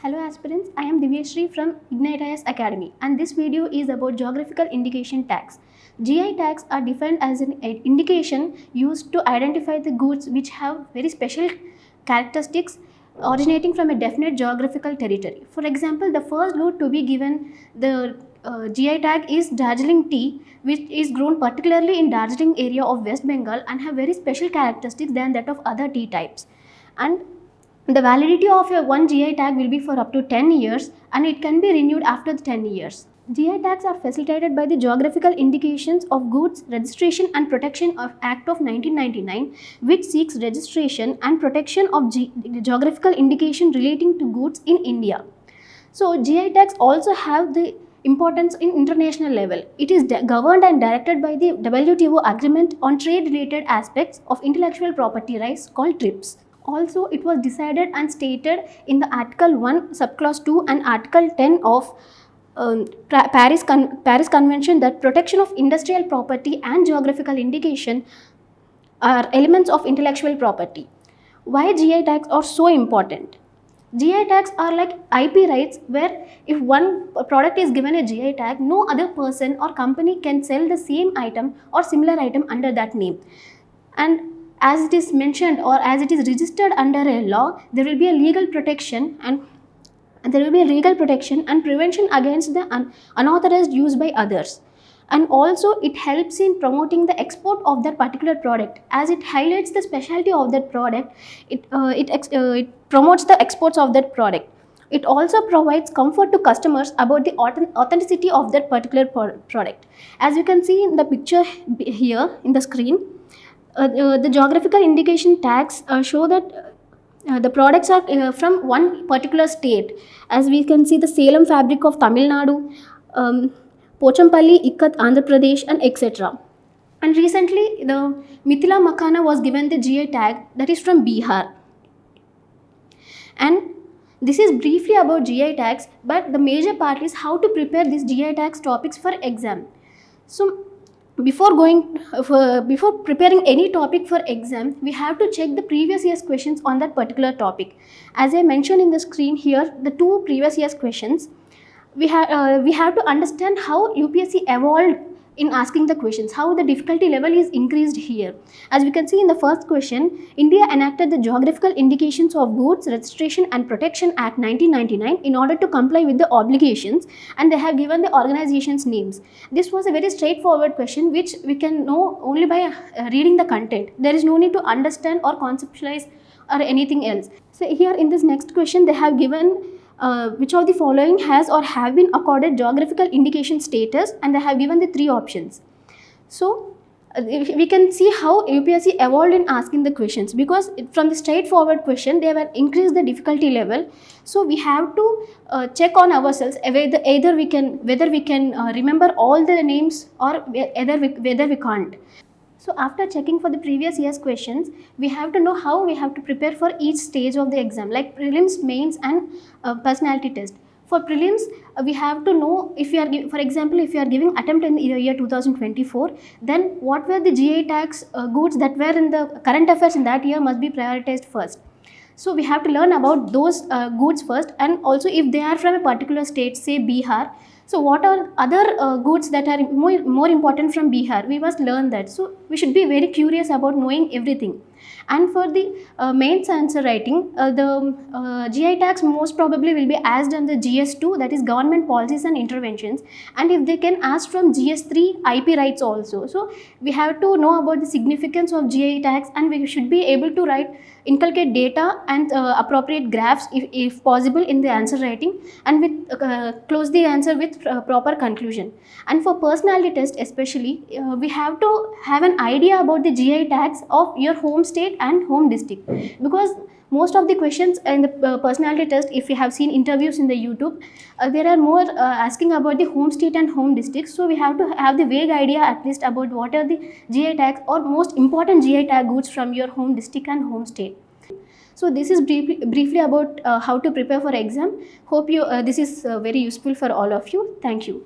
Hello aspirants, I am Divya from Ignite Academy and this video is about geographical indication tags. GI tags are defined as an indication used to identify the goods which have very special characteristics originating from a definite geographical territory. For example, the first good to be given the GI tag is Darjeeling tea, which is grown particularly in Darjeeling area of West Bengal and have very special characteristics than that of other tea types. And the validity of a one GI tag will be for up to 10 years and it can be renewed after the 10 years. GI tags are facilitated by the Geographical Indications of Goods Registration and Protection of Act of 1999, which seeks registration and protection of geographical indication relating to goods in India. So GI tags also have the importance in international level. It is governed and directed by the WTO Agreement on Trade Related Aspects of Intellectual Property Rights called TRIPS. Also, it was decided and stated in the Article 1, Subclause 2 and Article 10 of Paris Convention that protection of industrial property and geographical indication are elements of intellectual property. Why GI tags are so important? GI tags are like IP rights where if one product is given a GI tag, no other person or company can sell the same item or similar item under that name. And as it is mentioned or as it is registered under a law, there will be a legal protection and prevention against the unauthorized use by others. And also it helps in promoting the export of that particular product as it highlights the specialty of that product. It promotes the exports of that product. It also provides comfort to customers about the authenticity of that particular product. As you can see in the picture here in the screen, the geographical indication tags show that the products are from one particular state. As we can see the Salem fabric of Tamil Nadu, Pochampalli Ikkat Andhra Pradesh and etc. And recently the Mithila Makhana was given the GI tag that is from Bihar. And this is briefly about GI tags, but the major part is how to prepare these GI tags topics for exam. So before preparing any topic for exam, we have to check the previous year's questions on that particular topic. As I mentioned in the screen here, the two previous year's questions, we have to understand how UPSC evolved in asking the questions, how the difficulty level is increased here. As we can see in the first question, India enacted the Geographical Indications of Goods Registration and Protection Act 1999 in order to comply with the obligations, and they have given the organizations' names. This was a very straightforward question which we can know only by reading the content. There is no need to understand or conceptualize or anything else. So here in this next question they have given which of the following has or have been accorded geographical indication status, and they have given the three options. So we can see how UPSC evolved in asking the questions, because from the straightforward question they have increased the difficulty level. So we have to check on ourselves whether we can remember all the names or whether we can't. So after checking for the previous year's questions, we have to know how we have to prepare for each stage of the exam, like prelims, mains and personality test. For prelims, we have to know if you are, for example, if you are giving attempt in the year 2024, then what were the GI tags goods that were in the current affairs in that year must be prioritized first. So we have to learn about those goods first, and also if they are from a particular state, say Bihar, so what are other goods that are more important from Bihar? We must learn that. So we should be very curious about knowing everything. And for the mains answer writing, the GI tags most probably will be asked on the GS2, that is Government Policies and Interventions, and if they can ask from GS3, IP rights also. So we have to know about the significance of GI tags, and we should be able to inculcate data and appropriate graphs if possible in the answer writing, and with close the answer with proper conclusion. And for personality test especially, we have to have an idea about the GI tags of your home state and home district, because most of the questions in the personality test, if you have seen interviews in the YouTube, there are more asking about the home state and home district. So we have to have the vague idea at least about what are the GI tags or most important GI tag goods from your home district and home state. So this is briefly about how to prepare for exam. Hope this is very useful for all of you. Thank you.